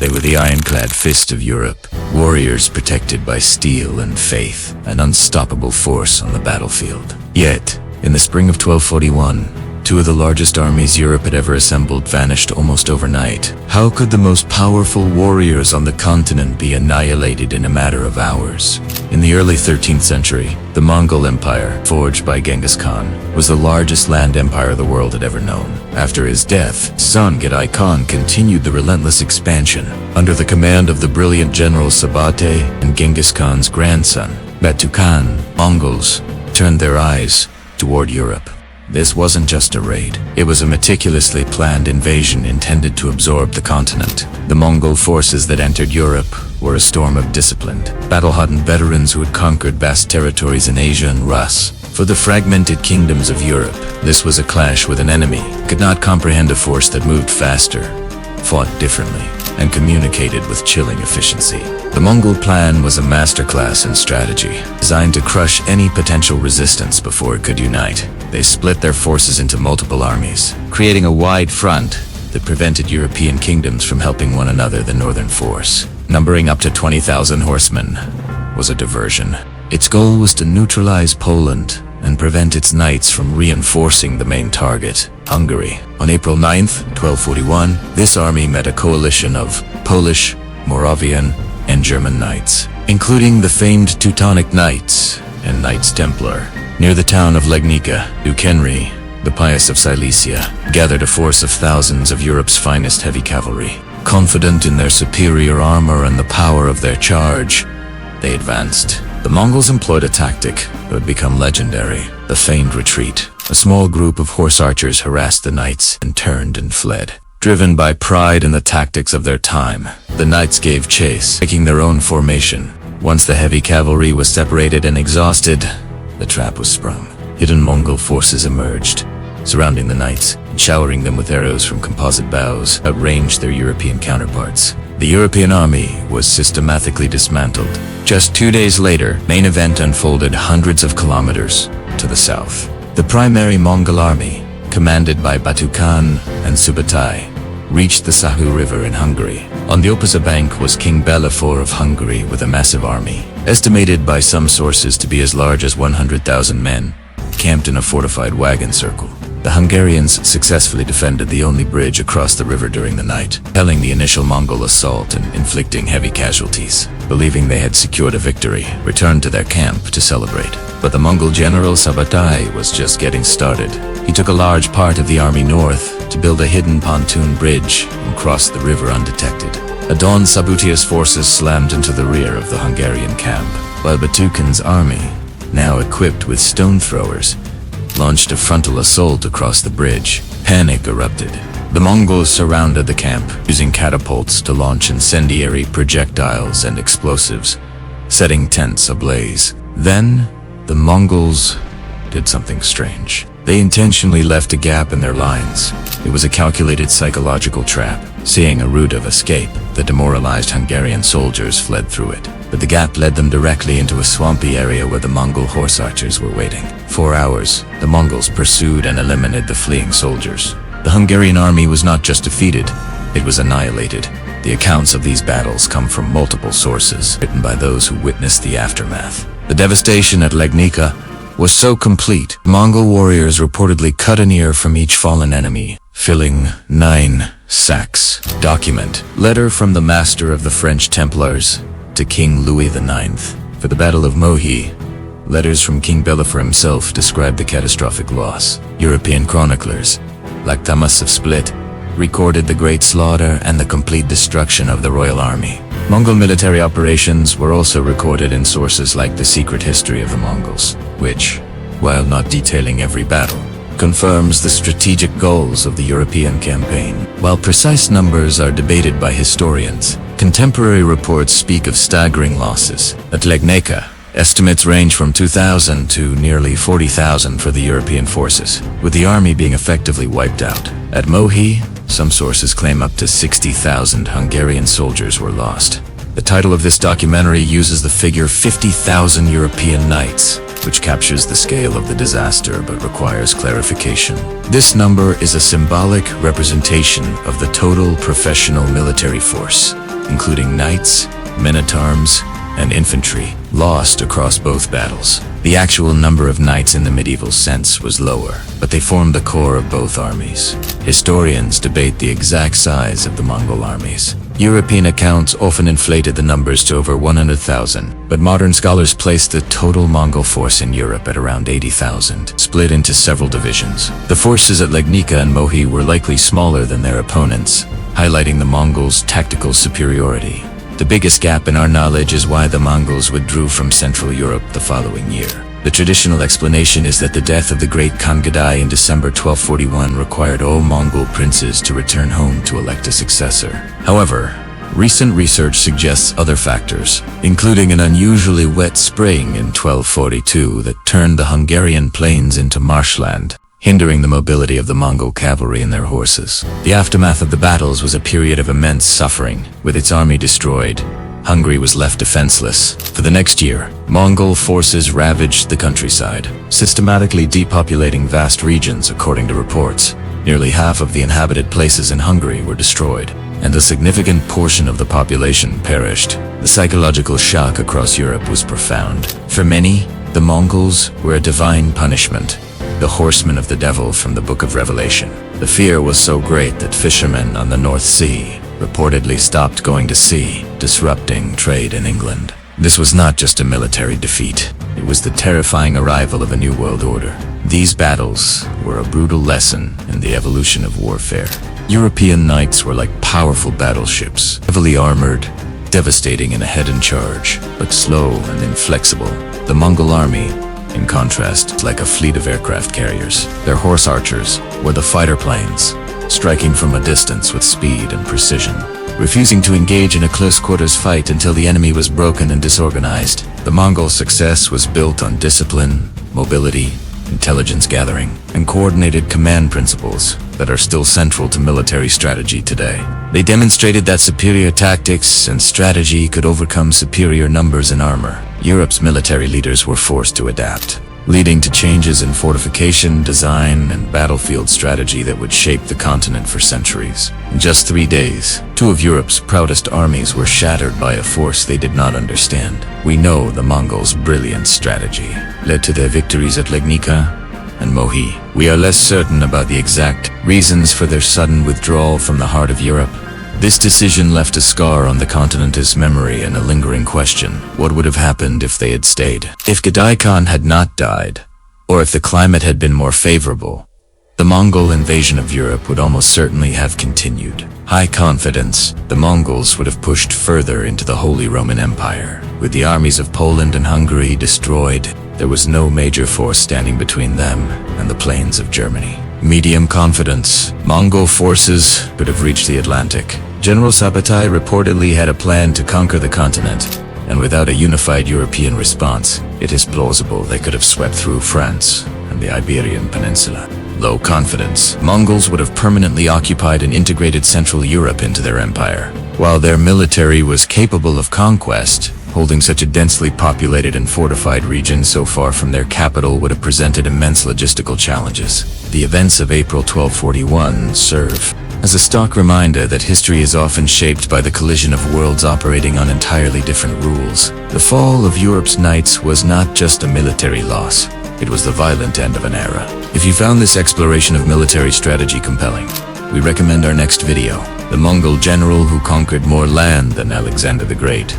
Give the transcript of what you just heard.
They were the ironclad fist of Europe, warriors protected by steel and faith, an unstoppable force on the battlefield. Yet, in the spring of 1241, two of the largest armies Europe had ever assembled vanished almost overnight. How could the most powerful warriors on the continent be annihilated in a matter of hours? In the early 13th century, the Mongol Empire, forged by Genghis Khan, was the largest land empire the world had ever known. After his death, son Genghis Khan continued the relentless expansion. Under the command of the brilliant General Subutai and Genghis Khan's grandson, Batu Khan, Mongols turned their eyes toward Europe. This wasn't just a raid. It was a meticulously planned invasion intended to absorb the continent. The Mongol forces that entered Europe were a storm of disciplined, battle-hardened veterans who had conquered vast territories in Asia and Rus. For the fragmented kingdoms of Europe, this was a clash with an enemy who could not comprehend a force that moved faster, fought differently, and communicated with chilling efficiency. The Mongol plan was a masterclass in strategy, designed to crush any potential resistance before it could unite. They split their forces into multiple armies, creating a wide front that prevented European kingdoms from helping one another. The northern force, numbering up to 20,000 horsemen, was a diversion. Its goal was to neutralize Poland and prevent its knights from reinforcing the main target, Hungary. On April 9th, 1241, this army met a coalition of Polish, Moravian, and German knights, including the famed Teutonic Knights and Knights Templar. Near the town of Legnica, Duke Henry, the Pious of Silesia, gathered a force of thousands of Europe's finest heavy cavalry. Confident in their superior armor and the power of their charge, they advanced. The Mongols employed a tactic that would become legendary: the feigned retreat. A small group of horse archers harassed the knights and turned and fled. Driven by pride in the tactics of their time, the knights gave chase, taking their own formation. Once the heavy cavalry was separated and exhausted, the trap was sprung. Hidden Mongol forces emerged, surrounding the knights and showering them with arrows from composite bows, outranged their European counterparts. The European army was systematically dismantled. Just 2 days later, main event unfolded hundreds of kilometers to the south. The primary Mongol army, commanded by Batu Khan and Subutai, reached the Sahu River in Hungary. On the opposite bank was King Belafor of Hungary with a massive army, estimated by some sources to be as large as 100,000 men, camped in a fortified wagon circle. The Hungarians successfully defended the only bridge across the river during the night, repelling the initial Mongol assault and inflicting heavy casualties. Believing they had secured a victory, returned to their camp to celebrate. But the Mongol General Subutai was just getting started. He took a large part of the army north to build a hidden pontoon bridge and cross the river undetected. At dawn, Subutai's forces slammed into the rear of the Hungarian camp, while Batu Khan's army, now equipped with stone throwers, launched a frontal assault across the bridge. Panic erupted. The Mongols surrounded the camp, using catapults to launch incendiary projectiles and explosives, setting tents ablaze. Then, the Mongols did something strange. They intentionally left a gap in their lines. It was a calculated psychological trap. Seeing a route of escape, the demoralized Hungarian soldiers fled through it. But the gap led them directly into a swampy area where the Mongol horse archers were waiting. For hours, the Mongols pursued and eliminated the fleeing soldiers. The Hungarian army was not just defeated, it was annihilated. The accounts of these battles come from multiple sources, written by those who witnessed the aftermath. The devastation at Legnica was so complete, Mongol warriors reportedly cut an ear from each fallen enemy, filling 9 sacks. Document: letter from the master of the French Templars to King Louis IX. For the Battle of Mohi, letters from King Belafor himself described the catastrophic loss. European chroniclers, like Thomas of Split, recorded the great slaughter and the complete destruction of the royal army. Mongol military operations were also recorded in sources like The Secret History of the Mongols, which, while not detailing every battle, confirms the strategic goals of the European campaign. While precise numbers are debated by historians, contemporary reports speak of staggering losses. At Legnica, estimates range from 2,000 to nearly 40,000 for the European forces, with the army being effectively wiped out. At Mohi, some sources claim up to 60,000 Hungarian soldiers were lost. The title of this documentary uses the figure 50,000 European knights, which captures the scale of the disaster but requires clarification. This number is a symbolic representation of the total professional military force. including knights, men-at-arms, and infantry, lost across both battles. The actual number of knights in the medieval sense was lower, but they formed the core of both armies. Historians debate the exact size of the Mongol armies. European accounts often inflated the numbers to over 100,000, but modern scholars place the total Mongol force in Europe at around 80,000, split into several divisions. The forces at Legnica and Mohi were likely smaller than their opponents, highlighting the Mongols' tactical superiority. The biggest gap in our knowledge is why the Mongols withdrew from Central Europe the following year. The traditional explanation is that the death of the great Khan Gudai in December 1241 required all Mongol princes to return home to elect a successor. However, recent research suggests other factors, including an unusually wet spring in 1242 that turned the Hungarian plains into marshland, hindering the mobility of the Mongol cavalry and their horses. The aftermath of the battles was a period of immense suffering. With its army destroyed, Hungary was left defenseless. For the next year, Mongol forces ravaged the countryside, systematically depopulating vast regions according to reports. Nearly half of the inhabited places in Hungary were destroyed, and a significant portion of the population perished. The psychological shock across Europe was profound. For many, the Mongols were a divine punishment, the horsemen of the devil from the Book of Revelation. The fear was so great that fishermen on the North Sea reportedly stopped going to sea, disrupting trade in England. This was not just a military defeat. It was the terrifying arrival of a new world order. These battles were a brutal lesson in the evolution of warfare. European knights were like powerful battleships, heavily armored, devastating in a head-on charge, but slow and inflexible. The Mongol army, in contrast, like a fleet of aircraft carriers. Their horse archers were the fighter planes, striking from a distance with speed and precision, refusing to engage in a close-quarters fight until the enemy was broken and disorganized. The Mongol success was built on discipline, mobility, intelligence gathering, and coordinated command principles that are still central to military strategy today. They demonstrated that superior tactics and strategy could overcome superior numbers and armor. Europe's military leaders were forced to adapt, leading to changes in fortification, design, and battlefield strategy that would shape the continent for centuries. In just 3 days, two of Europe's proudest armies were shattered by a force they did not understand. We know the Mongols' brilliant strategy led to their victories at Legnica and Mohi. We are less certain about the exact reasons for their sudden withdrawal from the heart of Europe. This decision left a scar on the continent's memory and a lingering question: what would have happened if they had stayed? If Gudai Khan had not died, or if the climate had been more favorable, the Mongol invasion of Europe would almost certainly have continued. High confidence, the Mongols would have pushed further into the Holy Roman Empire. With the armies of Poland and Hungary destroyed, there was no major force standing between them and the plains of Germany. Medium confidence, Mongol forces could have reached the Atlantic. General Subutai reportedly had a plan to conquer the continent, and without a unified European response, it is plausible they could have swept through France and the Iberian Peninsula. Low confidence, Mongols would have permanently occupied and integrated Central Europe into their empire. While their military was capable of conquest, holding such a densely populated and fortified region so far from their capital would have presented immense logistical challenges. The events of April 1241 serve as a stark reminder that history is often shaped by the collision of worlds operating on entirely different rules. The fall of Europe's knights was not just a military loss, it was the violent end of an era. If you found this exploration of military strategy compelling, we recommend our next video, The Mongol General Who Conquered More Land Than Alexander the Great.